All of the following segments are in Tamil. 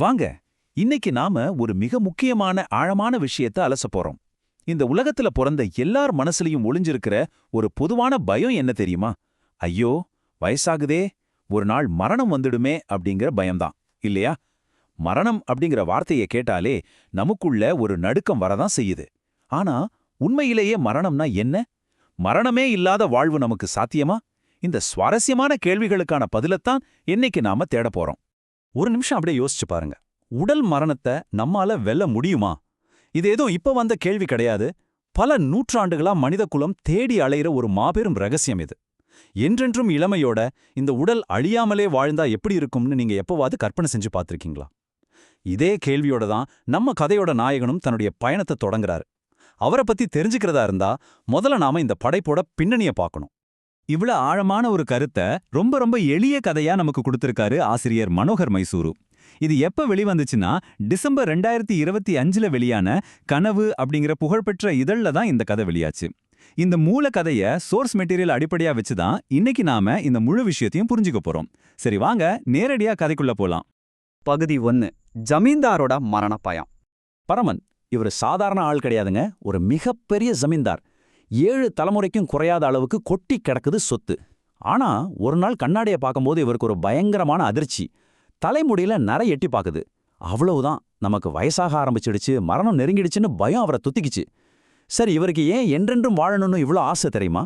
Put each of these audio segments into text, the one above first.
வாங்க, இன்னைக்கு நாம ஒரு மிக முக்கியமான ஆழமான விஷயத்த அலச போறோம். இந்த உலகத்துல பிறந்த எல்லார் மனசுலயும் ஒளிஞ்சிருக்கிற ஒரு பொதுவான பயம் என்ன தெரியுமா? ஐயோ, வயசாகுதே, ஒரு நாள் மரணம் வந்துடுமே அப்படிங்கிற பயம்தான், இல்லையா? மரணம் அப்படிங்கிற வார்த்தையை கேட்டாலே நமக்குள்ள ஒரு நடுக்கம் வரதான் செய்யுது. ஆனா உண்மையிலேயே மரணம்னா என்ன? மரணமே இல்லாத வாழ்வு நமக்கு சாத்தியமா? இந்த சுவாரஸ்யமான கேள்விகளுக்கான பதிலத்தான் இன்னைக்கு நாம தேட போறோம். ஒரு நிமிஷம் அப்படியே யோசிச்சு பாருங்க. உடல் மரணத்தை நம்மால வெல்ல முடியுமா? இது ஏதோ இப்ப வந்த கேள்வி கிடையாது. பல நூற்றாண்டுகளா மனித குலம் தேடி அலையிற ஒரு மாபெரும் ரகசியம் இது. என்றென்றும் இளமையோட இந்த உடல் அழியாமலே வாழ்ந்தா எப்படி இருக்கும்னு நீங்க எப்பவாவது கற்பனை செஞ்சு பார்த்திருக்கீங்களா? இதே கேள்வியோட தான் நம்ம கதையோட நாயகனும் தன்னுடைய பயணத்தை தொடங்குறாரு. அவரை பத்தி தெரிஞ்சுக்கிறதா இருந்தா முதல்ல நாம இந்த படைப்போட பின்னணியை பார்க்கணும். இவ்வளவு ஆழமான ஒரு கருத்தை ரொம்ப எளிய கதையா நமக்கு கொடுத்திருக்காரு ஆசிரியர் மனோகர் மைசூரு. இது எப்ப வெளிவந்துச்சுன்னா டிசம்பர் 2025 வெளியான கனவு அப்படிங்கிற புகழ்பெற்ற இதழ்ல தான் இந்த கதை வெளியாச்சு. இந்த மூல கதைய சோர்ஸ் மெட்டீரியல் அடிப்படையா வச்சுதான் இன்னைக்கு நாம இந்த முழு விஷயத்தையும் புரிஞ்சுக்க போறோம். சரி, வாங்க நேரடியா கதைக்குள்ள போலாம். பகுதி 1. ஜமீன்தாரோட மரண பயம். பரமன் இவர் சாதாரண ஆள் கிடையாதுங்க. ஒரு மிகப்பெரிய ஜமீன்தார். 7 தலைமுறைக்கும் குறையாத அளவுக்கு கொட்டி கிடக்குது சொத்து. ஆனா ஒரு நாள் கண்ணாடியை பார்க்கும்போது இவருக்கு ஒரு பயங்கரமான அதிர்ச்சி. தலைமுடியில நரை எட்டி பாக்குது. அவ்வளவுதான், நமக்கு வயசாக ஆரம்பிச்சிடுச்சு, மரணம் நெருங்கிடுச்சுன்னு பயம் அவரை துத்திக்குச்சு. சரி, இவருக்கு ஏன் என்றென்றும் வாழணும்னு இவ்வளோ ஆசை தெரியுமா?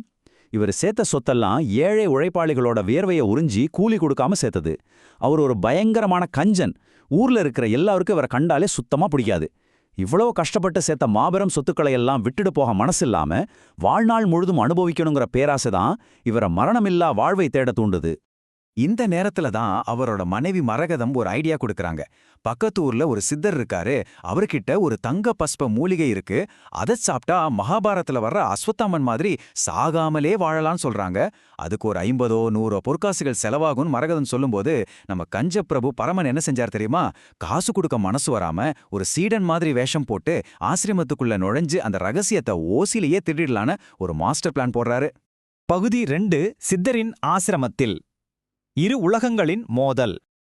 இவர் சேர்த்த சொத்தெல்லாம் ஏழை உழைப்பாளிகளோட வியர்வையை உறிஞ்சி கூலி கொடுக்காம சேர்த்தது. அவர் ஒரு பயங்கரமான கஞ்சன். ஊர்ல இருக்கிற எல்லாருக்கும் இவரை கண்டாலே சுத்தமா பிடிக்காது. இவ்வளவு கஷ்டப்பட்டு சேர்த்த மாபெரும் சொத்துக்களை எல்லாம் விட்டுட்டு போக மனசில்லாம வாழ்நாள் முழுதும் அனுபவிக்கணுங்கிற பேராசைதான் இவரை மரணமில்லா வாழ்வை தேட தூண்டுது. இந்த நேரத்துல தான் அவரோட மனைவி மரகதம் ஒரு ஐடியா கொடுக்கறாங்க. பக்கத்து ஊர்ல ஒரு சித்தர் இருக்காரு, அவர்கிட்ட ஒரு தங்க பஸ்ப மூலிகை இருக்கு, அதை சாப்பிட்டா மகாபாரத்துல வர்ற அஸ்வத்தாமன் மாதிரி சாகாமலே வாழலாம்னு சொல்றாங்க. அதுக்கு ஒரு 50-100 பொற்காசுகள் செலவாகும்னு மரகதம் சொல்லும்போது நம்ம கஞ்சப்பிரபு பரமன் என்ன செஞ்சார் தெரியுமா? காசு கொடுக்க மனசு வராம ஒரு சீடன் மாதிரி வேஷம் போட்டு ஆசிரமத்துக்குள்ள நுழைஞ்சு அந்த ரகசியத்தை ஓசிலேயே திருடிடலான்னு ஒரு மாஸ்டர் பிளான் போடுறாரு. பகுதி 2. சித்தரின் ஆசிரமத்தில். இரு உலகங்களின் மோதல்.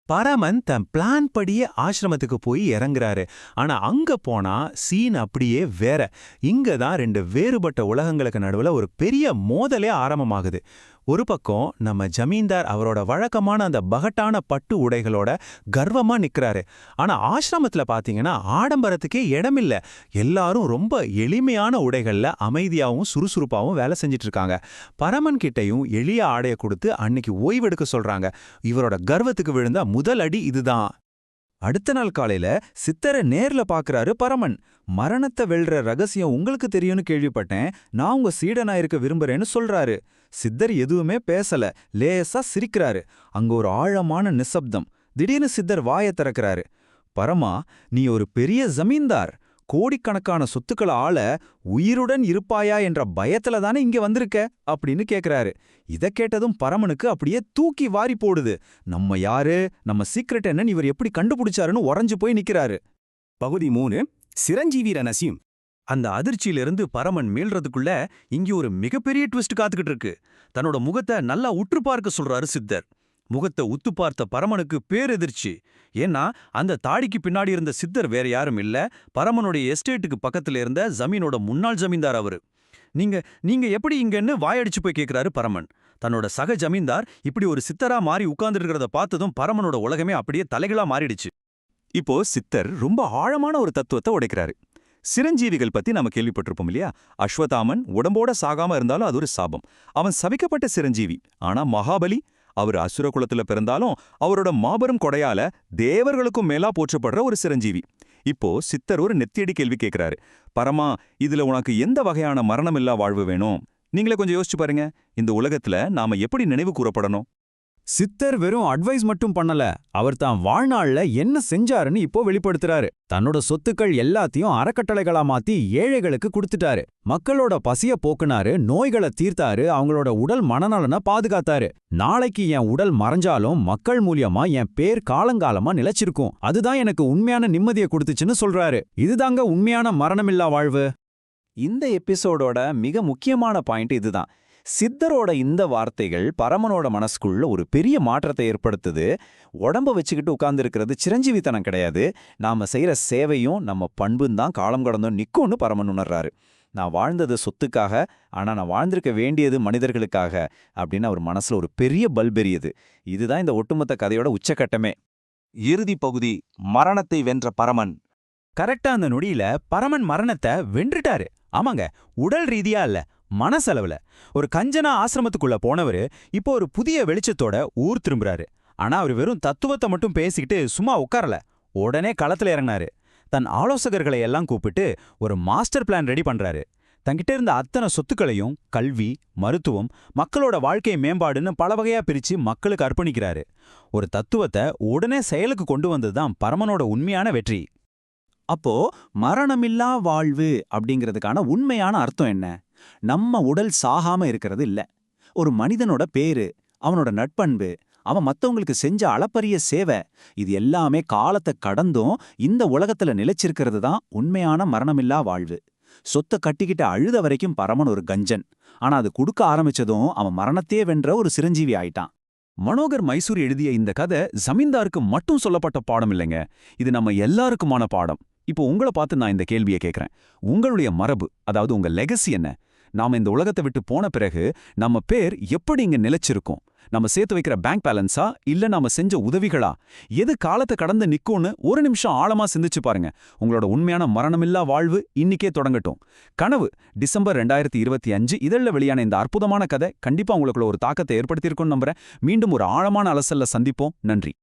பரமன் தன் பிளான் படியே ஆசிரமத்துக்கு போய் இறங்குறாரு. ஆனா அங்க போனா சீன் அப்படியே வேற. இங்க தான் 2 வேறுபட்ட உலகங்களுக்கு நடுவுல ஒரு பெரிய மோதலே ஆரம்பமாகுது. ஒரு பக்கம் நம்ம ஜமீன்தார் அவரோட வழக்கமான அந்த பகட்டான பட்டு உடைகளோட கர்வமா நிக்கிறாரு. ஆனா ஆசிரமத்துல பாத்தீங்கன்னா ஆடம்பரத்துக்கே இடமில்ல. எல்லாரும் ரொம்ப எளிமையான உடைகள்ல அமைதியாவும் சுறுசுறுப்பாவும் வேலை செஞ்சிட்டு இருக்காங்க. பரமன் கிட்டையும் எளிய ஆடைய கொடுத்து அன்னைக்கு ஓய்வெடுக்க சொல்றாங்க. இவரோட கர்வத்துக்கு விழுந்த முதல் அடி இதுதான். அடுத்த நாள் காலையில சித்தரை நேர்ல பாக்குறாரு பரமன். மரணத்தை வெல்ற ரகசியம் உங்களுக்கு தெரியும்னு கேள்விப்பட்டேன், நான் உங்க சீடனா இருக்க விரும்புறேன்னு சொல்றாரு. சித்தர் எதுவுமே பேசல, லேசா சிரிக்கிறாரு. அங்க ஒரு ஆழமான நிசப்தம். திடீர்னு சித்தர் வாயை திறக்கிறாரு. பரமா, நீ ஒரு பெரிய ஜமீன்தார், கோடிக்கணக்கான சொத்துக்களை ஆள உயிருடன் இருப்பாயா என்ற பயத்துல தானே இங்க வந்திருக்க அப்படின்னு கேக்குறாரு. இத கேட்டதும் பரமனுக்கு அப்படியே தூக்கி வாரி போடுது. நம்ம யாரு, நம்ம சீக்ரெட் என்னன்னு இவர் எப்படி கண்டுபிடிச்சாருன்னு உறைஞ்சு போய் நிக்கிறாரு. பகுதி 3. சிரஞ்சீவி ரகசியம். அந்த அதிர்ச்சியிலிருந்து பரமன் மீள்றதுக்குள்ள இங்கே ஒரு மிகப்பெரிய ட்விஸ்ட் காத்துக்கிட்டு இருக்கு. தன்னோட முகத்தை நல்லா உற்று பார்க்க சொல்றாரு சித்தர். முகத்தை உத்து பார்த்த பரமனுக்கு பேரெதிர்ச்சி. ஏன்னா அந்த தாடிக்கு பின்னாடி இருந்த சித்தர் வேற யாரும் இல்ல, பரமனுடைய எஸ்டேட்டுக்கு பக்கத்துல இருந்த ஜமீனோட முன்னாள் ஜமீன்தார் அவரு. நீங்க எப்படி இங்கன்னு வாயடிச்சு போய் கேட்கிறாரு பரமன். தன்னோட சக ஜமீன்தார் இப்படி ஒரு சித்தரா மாறி உட்கார்ந்துட்டு இருக்கிறத பார்த்ததும் பரமனோட உலகமே அப்படியே தலைகளா மாறிடுச்சு. இப்போ சித்தர் ரொம்ப ஆழமான ஒரு தத்துவத்தை உடைக்கிறாரு. சிரஞ்சீவிகள் பத்தி நாம கேள்விப்பட்டிருப்போம் இல்லையா? அஸ்வத்தாமன் உடம்போட சாகாம இருந்தாலும் அது ஒரு சாபம். அவன் சபிக்கப்பட்ட சிரஞ்சீவி. ஆனா மகாபலி, அவர் அசுர குலத்துல பிறந்தாலும் அவரோட மாபெரும் கொடையால தேவர்களுக்கும் மேலா போற்றப்படுற ஒரு சிரஞ்சீவி. இப்போ சித்தர் ஒரு நெத்தியடி கேள்வி கேட்கிறாரு. பரமா, இதுல உனக்கு எந்த வகையான மரணமில்லா வாழ்வு வேணும்? நீங்களே கொஞ்சம் யோசிச்சு பாருங்க. இந்த உலகத்துல நாம எப்படி நினைவு கூறப்படணும்? சித்தர் வெறும் அட்வைஸ் மட்டும் பண்ணல, அவர் தான் வாழ்நாள்ல என்ன செஞ்சாருன்னு இப்போ வெளிப்படுத்துறாரு. தன்னோட சொத்துக்கள் எல்லாத்தையும் அறக்கட்டளைகளா மாத்தி ஏழைகளுக்கு கொடுத்துட்டாரு. மக்களோட பசிய போக்குனாரு, நோய்களை தீர்த்தாரு, அவங்களோட உடல் மனநலனை பாதுகாத்தாரு. நாளைக்கு என் உடல் மறைஞ்சாலும் மக்கள் மூலியமா என் பேர் காலங்காலமா நிலைச்சிருக்கும், அதுதான் எனக்கு உண்மையான நிம்மதியை கொடுத்துச்சுன்னு சொல்றாரு. இதுதாங்க உண்மையான மரணமில்லா வாழ்வு. இந்த எபிசோடோட மிக முக்கியமான பாயிண்ட் இதுதான். சித்தரோட இந்த வார்த்தைகள் பரமனோட மனசுக்குள்ள ஒரு பெரிய மாற்றத்தை ஏற்படுத்துது. உடம்ப வச்சுக்கிட்டு உட்கார்ந்துருக்கிறது சிரஞ்சீவித்தனம் கிடையாது, நாம செய்யற சேவையும் நம்ம பண்பும் தான் காலம் கடந்தும் நிக்கும்னு பரமன் உணர்றாரு. நான் வாழ்ந்தது சொத்துக்காக, ஆனா நான் வாழ்ந்திருக்க வேண்டியது மனிதர்களுக்காக அப்படின்னு அவர் மனசுல ஒரு பெரிய பல்ப் எரியுது. இதுதான் இந்த ஒட்டுமொத்த கதையோட உச்சக்கட்டமே. இறுதி பகுதி, மரணத்தை வென்ற பரமன். கரெக்டா அந்த நொடியில பரமன் மரணத்தை வென்றுட்டாரு. ஆமாங்க, உடல் ரீதியா இல்ல, மனசளவுல. ஒரு கஞ்சனா ஆசிரமத்துக்குள்ள போனவரு இப்போ ஒரு புதிய வெளிச்சத்தோட ஊர் திரும்புறாரு. ஆனா அவர் வெறும் தத்துவத்தை மட்டும் பேசிக்கிட்டு சும்மா உட்காரல, உடனே களத்துல இறங்கினாரு. தன் ஆலோசகர்களை எல்லாம் கூப்பிட்டு ஒரு மாஸ்டர் பிளான் ரெடி பண்றாரு. தங்கிட்ட இருந்த அத்தனை சொத்துக்களையும் கல்வி, மருத்துவம், மக்களோட வாழ்க்கை மேம்பாடுன்னு பல வகையா பிரிச்சு மக்களுக்கு அர்ப்பணிக்கிறாரு. ஒரு தத்துவத்தை உடனே செயலுக்கு கொண்டு வந்ததுதான் பரமனோட உண்மையான வெற்றி. அப்போ மரணமில்லா வாழ்வு அப்படிங்கிறதுக்கான உண்மையான அர்த்தம் என்ன? நம்ம உடல் சாகாம இருக்கிறது இல்ல, ஒரு மனிதனோட பேரு, அவனோட நட்பண்பு, அவன் மத்தவங்களுக்கு செஞ்ச அளப்பரிய சேவை, இது எல்லாமே காலத்தை கடந்தும் இந்த உலகத்துல நிலைச்சிருக்கிறது தான் உண்மையான மரணமில்லா வாழ்வு. சொத்தை கட்டிக்கிட்ட அழுத வரைக்கும் பரமன் ஒரு கஞ்சன், ஆனா அது கொடுக்க ஆரம்பிச்சதும் அவன் மரணத்தையே வென்ற ஒரு சிரஞ்சீவி ஆயிட்டான். மனோகர் மைசூர் எழுதிய இந்த கதை ஜமீன்தாருக்கு மட்டும் சொல்லப்பட்ட பாடம் இல்லைங்க, இது நம்ம எல்லாருக்குமான பாடம். இப்போ உங்களை பார்த்து நான் இந்த கேள்வியை கேட்கறேன். உங்களுடைய மரபு, அதாவது உங்க லெகசி என்ன? நாம இந்த உலகத்தை விட்டு போன பிறகு நம்ம பேர் எப்படி இங்க நிலைச்சிருக்கும்? நம்ம சேர்த்து வைக்கிற பேங்க் பேலன்ஸா, இல்ல நாம செஞ்ச உதவிகளா? எது காலத்தை கடந்து நிக்கும்னு ஒரு நிமிஷம் ஆழமா சிந்திச்சு பாருங்க. உங்களோட உண்மையான மரணமில்லா வாழ்வு இன்னிக்கே தொடங்கட்டும். கனவு டிசம்பர் 2025 இதழில் வெளியான இந்த அற்புதமான கதை கண்டிப்பா உங்களுக்குள்ள ஒரு தாக்கத்தை ஏற்படுத்தியிருக்கும்னு நம்புறேன். மீண்டும் ஒரு ஆழமான அலசல்ல சந்திப்போம். நன்றி.